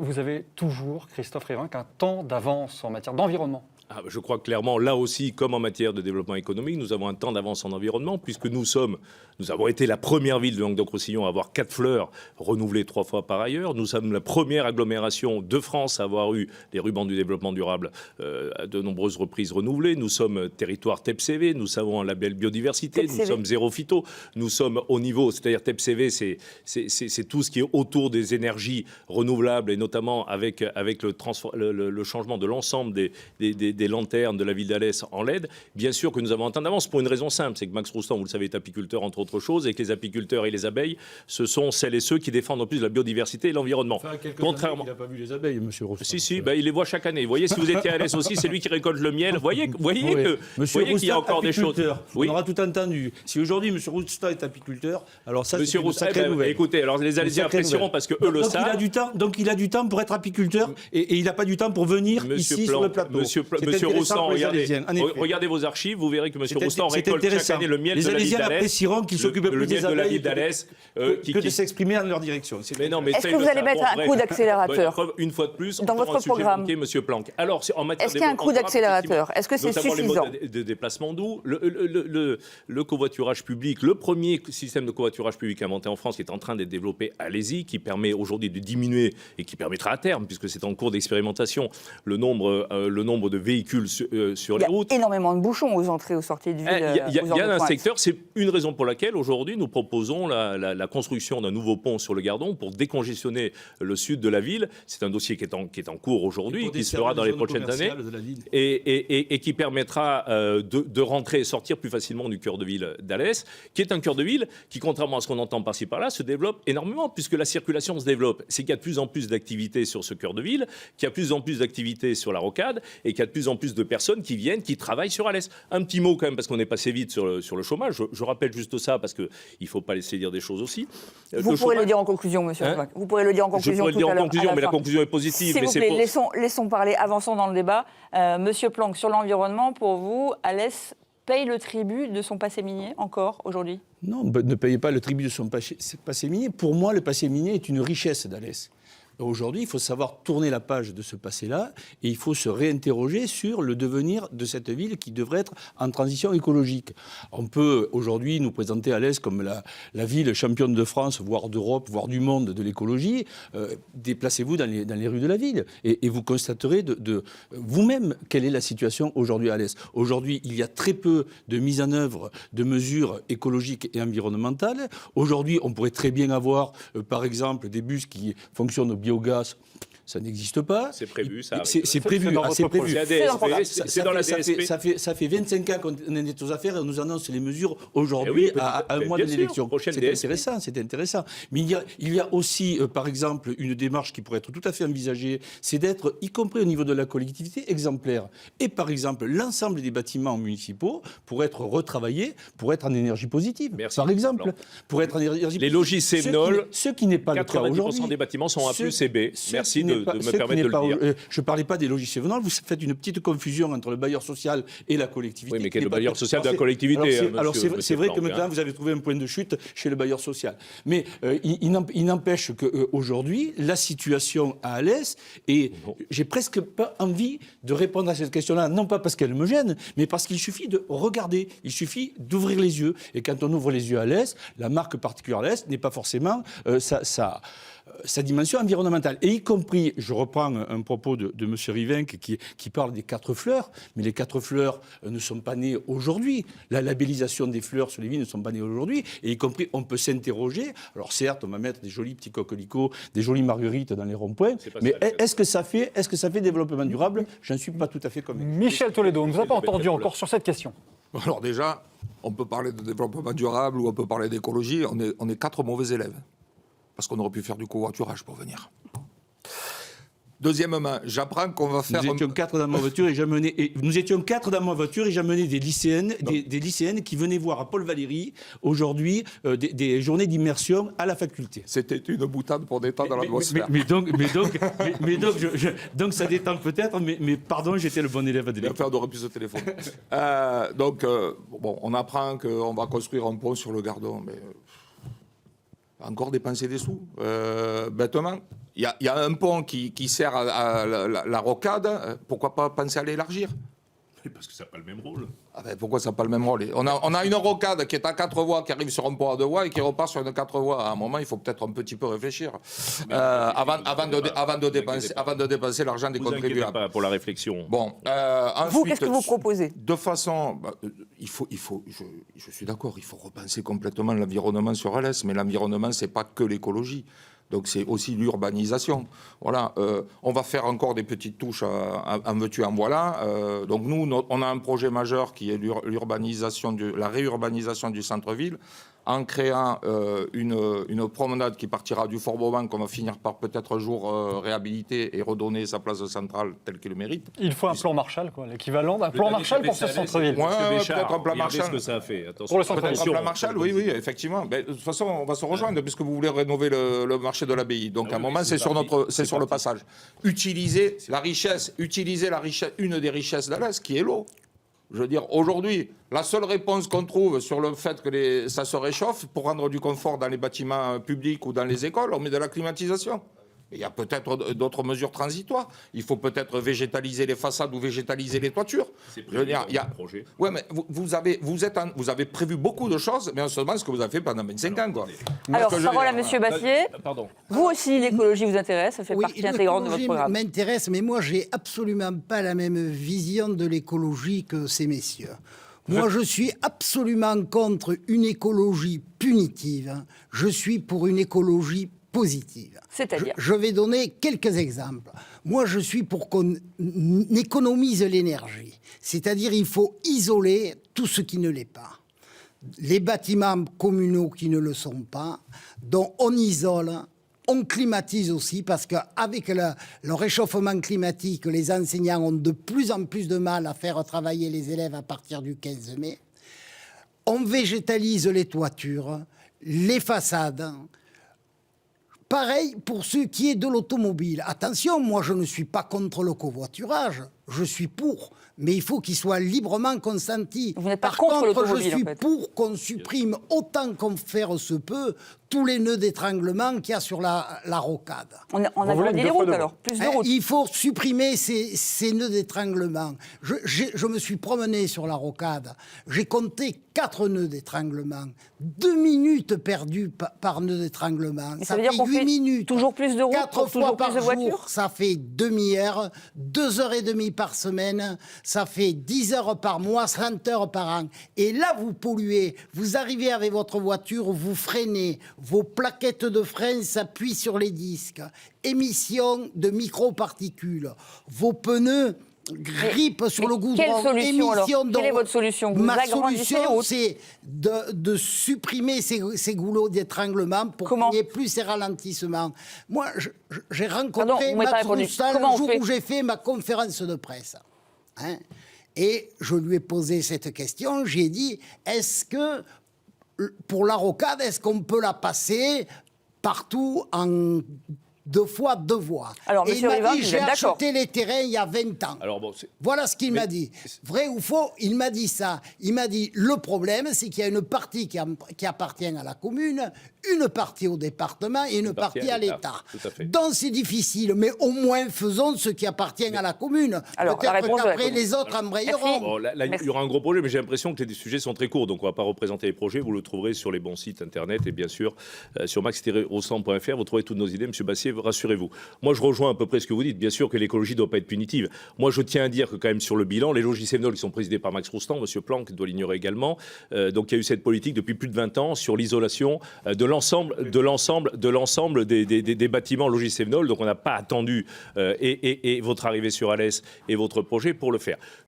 vous avez toujours, Christophe Rivin, un temps d'avance en matière d'environnement. Je crois clairement, là aussi, comme en matière de développement économique, nous avons un temps d'avance en environnement, puisque nous avons été la première ville de Languedoc-Roussillon à avoir 4 fleurs renouvelées 3 fois par ailleurs. Nous sommes la première agglomération de France à avoir eu les rubans du développement durable à de nombreuses reprises renouvelés. Nous sommes territoire TEPCV, nous avons un label biodiversité, nous sommes zéro phyto, nous sommes au niveau, c'est-à-dire TEPCV, c'est tout ce qui est autour des énergies renouvelables, et notamment avec le changement de l'ensemble des lanternes de la ville d'Alès en LED. Bien sûr que nous avons un temps d'avance pour une raison simple, c'est que Max Roustan, vous le savez, est apiculteur entre autres choses, et que les apiculteurs et les abeilles, ce sont celles et ceux qui défendent en plus la biodiversité et l'environnement. Contrairement, il n'a pas vu les abeilles, monsieur Roustan. Si, il les voit chaque année. Vous voyez, si vous étiez à Alès aussi, c'est lui qui récolte le miel. Vous voyez qu'il y a encore des choses. Oui. On aura tout entendu. Si aujourd'hui monsieur Roustan est apiculteur, alors ça c'est une sacrée nouvelle. Écoutez, alors les Alésiens apprécieront parce que eux le savent. Il a du temps pour être apiculteur et il n'a pas du temps pour venir ici sur le plateau. Monsieur Roustan, regardez vos archives, vous verrez que monsieur Roustan récolte chaque année le miel de la ville d'Alès. Les Alésiens apprécieront qu'il s'occupe plus des abeilles que de s'exprimer en leur direction. Est-ce que vous allez mettre un coup d'accélérateur une fois de plus dans votre programme, monsieur Planck. Alors, est-ce qu'il y a un coup d'accélérateur? Est-ce que c'est suffisant? Les modes de déplacement doux, le covoiturage public, le premier système de covoiturage public inventé en France qui est en train d'être développé, allez-y, qui permet aujourd'hui de diminuer et qui permettra à terme, puisque c'est en cours d'expérimentation, le nombre de véhicules sur les routes. Il y a énormément de bouchons aux entrées, aux sorties de ville. Il y a un secteur, c'est une raison pour laquelle aujourd'hui nous proposons la construction d'un nouveau pont sur le Gardon pour décongestionner le sud de la ville. C'est un dossier qui est en cours aujourd'hui, qui se fera dans les prochaines années et qui permettra de rentrer et sortir plus facilement du cœur de ville d'Alès, qui est un cœur de ville qui, contrairement à ce qu'on entend par-ci par-là, se développe énormément puisque la circulation se développe. C'est qu'il y a de plus en plus d'activités sur ce cœur de ville, qu'il y a de plus en plus d'activités sur la rocade et qu'il y a de plus en plus de personnes qui viennent, qui travaillent sur Alès. Un petit mot quand même, parce qu'on est passé vite sur le chômage. Je rappelle juste ça, parce qu'il ne faut pas laisser dire des choses aussi. Vous pourrez le dire en conclusion, monsieur. Vous pourrez le dire en conclusion. Je pourrais le dire en conclusion, mais la conclusion est positive. S'il vous plaît, laissons parler, avançons dans le débat. Monsieur Planck, sur l'environnement, pour vous, Alès paye le tribut de son passé minier encore aujourd'hui? Non, ne payez pas le tribut de son passé minier. Pour moi, le passé minier est une richesse d'Alès. Aujourd'hui, il faut savoir tourner la page de ce passé-là et il faut se réinterroger sur le devenir de cette ville qui devrait être en transition écologique. On peut aujourd'hui nous présenter Alès comme la ville championne de France, voire d'Europe, voire du monde de l'écologie. Déplacez-vous dans les rues de la ville et vous constaterez de vous-même quelle est la situation aujourd'hui à Alès. Aujourd'hui, il y a très peu de mise en œuvre de mesures écologiques et environnementales. Aujourd'hui, on pourrait très bien avoir, par exemple, des bus qui fonctionnent au biogaz. Ça n'existe pas. C'est prévu, ça arrive. C'est prévu. C'est prévu. C'est dans la DSP. Ça fait 25 ans qu'on est aux affaires et on nous annonce les mesures aujourd'hui à un mois de l'élection. C'est intéressant. Mais il y a aussi, par exemple, une démarche qui pourrait être tout à fait envisagée, c'est d'être, y compris au niveau de la collectivité, exemplaire. Et par exemple, l'ensemble des bâtiments municipaux pourraient être retravaillés pour être en énergie positive. Merci. Par exemple, pour être en énergie positive. Les logis Sénol, ce qui n'est pas le cas aujourd'hui. 90% des bâtiments sont A+, et B. Merci de me permettre de le dire. Je ne parlais pas des logis Sévenol, vous faites une petite confusion entre le bailleur social et la collectivité. Oui, mais quel est le bailleur social de la collectivité? Alors c'est vrai que maintenant vous avez trouvé un point de chute chez le bailleur social. Mais il n'empêche qu'aujourd'hui, la situation à Alès, et j'ai presque pas envie de répondre à cette question-là, non pas parce qu'elle me gêne, mais parce qu'il suffit de regarder, il suffit d'ouvrir les yeux. Et quand on ouvre les yeux à Alès, la marque particulière à Alès n'est pas forcément sa dimension environnementale. Et y compris, je reprends un propos de M. Rivin qui parle des 4 fleurs, mais les 4 fleurs ne sont pas nées aujourd'hui. La labellisation des fleurs sur les vignes ne sont pas nées aujourd'hui. Et y compris, on peut s'interroger. Alors certes, on va mettre des jolis petits coquelicots, des jolies marguerites dans les ronds-points, mais est-ce que ça fait développement durable? Je n'en suis pas tout à fait convaincu. Michel Toledo, on ne vous a pas entendu encore sur cette question. Alors déjà, on peut parler de développement durable ou on peut parler d'écologie, on est 4 mauvais élèves. Parce qu'on aurait pu faire du covoiturage pour venir. Deuxièmement, j'apprends qu'on va faire... Nous étions 4 dans ma voiture et j'ai amené des lycéennes qui venaient voir à Paul Valéry aujourd'hui des journées d'immersion à la faculté. C'était une boutade pour détendre l'atmosphère. Donc ça détend peut-être, mais pardon, j'étais le bon élève de l'époque. On aurait pu se téléphoner. On apprend qu'on va construire un pont sur le Gardon, mais... Encore dépenser des sous, bêtement. Il y a un pont qui sert à la rocade, pourquoi pas penser à l'élargir? Parce que ça n'a pas le même rôle. Ah ben, pourquoi ça n'a pas le même rôle? On a une rocade qui est à 4 voies, qui arrive sur un pont à 2 voies et qui repart sur une 4 voies. À un moment, il faut peut-être un petit peu réfléchir avant de dépenser l'argent des Vous inquiétez contribuables. pas pour la réflexion. Bon, Vous, qu'est-ce que vous proposez? De façon, je suis d'accord, il faut repenser complètement l'environnement sur Alès, mais l'environnement, c'est pas que l'écologie. Donc c'est aussi l'urbanisation. Voilà, on va faire encore des petites touches en veux-tu, en voilà. Donc nous, on a un projet majeur qui est la réurbanisation du centre-ville, en créant une promenade qui partira du Fort Beaumont, qu'on va finir par peut-être un jour réhabiliter et redonner sa place centrale telle qu'il le mérite. Il faut un plan Marshall, quoi, l'équivalent d'un plan Marshall pour ce centre-ville. Peut-être un plan Marshall. Ce que ça a fait. Attention, Pour le centre-ville. Peut-être un plan Marshall, oui, effectivement. Mais de toute façon, on va se rejoindre puisque vous voulez rénover le marché de l'abbaye. Donc, à un moment, c'est sur le passage. Utiliser la richesse, une des richesses d'Alès, qui est l'eau. Je veux dire, aujourd'hui, la seule réponse qu'on trouve sur le fait que ça se réchauffe, pour rendre du confort dans les bâtiments publics ou dans les écoles, on met de la climatisation. Il y a peut-être d'autres mesures transitoires. Il faut peut-être végétaliser les façades ou végétaliser les toitures. C'est prévu dans le projet. Oui, mais vous avez prévu beaucoup de choses, mais on se demande ce que vous avez fait pendant 25 ans. Quoi. Alors, parole à Monsieur Bassier. Pardon. Vous aussi, l'écologie vous intéresse, ça fait Oui, partie intégrante de votre l'écologie programme. m'intéresse, mais moi, j'ai absolument pas la même vision de l'écologie que ces messieurs. Moi, je suis absolument contre une écologie punitive. Je suis pour une écologie positive. C'est-à-dire Je vais donner quelques exemples. Moi, je suis pour qu'on économise l'énergie. C'est-à-dire, il faut isoler tout ce qui ne l'est pas. Les bâtiments communaux qui ne le sont pas, dont on isole, on climatise aussi, parce qu'avec le réchauffement climatique, les enseignants ont de plus en plus de mal à faire travailler les élèves à partir du 15 mai. On végétalise les toitures, les façades. Pareil pour ce qui est de l'automobile. Attention, moi je ne suis pas contre le covoiturage, je suis pour, mais il faut qu'il soit librement consenti. Vous n'êtes pas Par contre contre, l'automobile, je suis en fait. pour qu'on supprime autant qu'on faire se peut tous les nœuds d'étranglement qu'il y a sur la rocade. On a Vous voulez agrandi deux les fois routes de alors, plus de Hein, routes. il faut supprimer ces nœuds d'étranglement. Je me suis promené sur la rocade. J'ai compté 4 nœuds d'étranglement. 2 minutes perdues par nœud d'étranglement. Mais ça veut dire qu'on 8 fait minutes. toujours plus de routes 4 pour fois toujours par plus de jour, voitures. ça fait demi-heure. 2 heures et demie par semaine. Ça fait 10 heures par mois, 100 heures par an. Et là, vous polluez. Vous arrivez avec votre voiture, vous freinez. Vos plaquettes de frein s'appuient sur les disques. Émission de microparticules. Vos pneus grippent sur le goudron. Quelle solution alors? Émission Quelle est votre solution? Vous Ma agrandissez les solution, routes. c'est de supprimer ces goulots d'étranglement pour qu'il Comment? n'y ait plus ces ralentissements. Moi, j'ai Pardon, rencontré vous m'avez pas Max répondu. Roussel Comment le on jour fait? où j'ai fait ma conférence de presse. Hein, et je lui ai posé cette question. J'ai dit, est-ce que, pour la rocade, est-ce qu'on peut la passer partout en 2 fois 2 voies? Alors, Et monsieur il Rivard, m'a dit, vous j'ai êtes d'accord? acheté les terrains il y a 20 ans. Alors bon, Voilà ce qu'il m'a dit. Vrai ou faux, il m'a dit ça. Il m'a dit, le problème, c'est qu'il y a une partie qui appartient à la commune, une partie au département et une partie à l'État. Tout à fait. Donc c'est difficile, mais au moins faisons ce qui appartient à la commune. Alors, la Peut-être réponse de la qu'après, commune. les autres embrayeront. Bon, là, il Merci. y aura un gros projet, mais j'ai l'impression que les sujets sont très courts, donc on ne va pas représenter les projets. Vous le trouverez sur les bons sites internet et bien sûr sur max-au-centre.fr. Vous trouverez toutes nos idées, Monsieur Bassier, rassurez-vous. Moi, je rejoins à peu près ce que vous dites. Bien sûr que l'écologie ne doit pas être punitive. Moi, je tiens à dire que quand même sur le bilan, les logis Sévenol qui sont présidés par Max Roustan, Monsieur Planck doit l'ignorer également. Donc il y a eu cette politique depuis plus de 20 ans sur l'isolation de l'ensemble des bâtiments logis Sévenol. Donc on n'a pas attendu et votre arrivée sur Alès et votre projet pour le faire.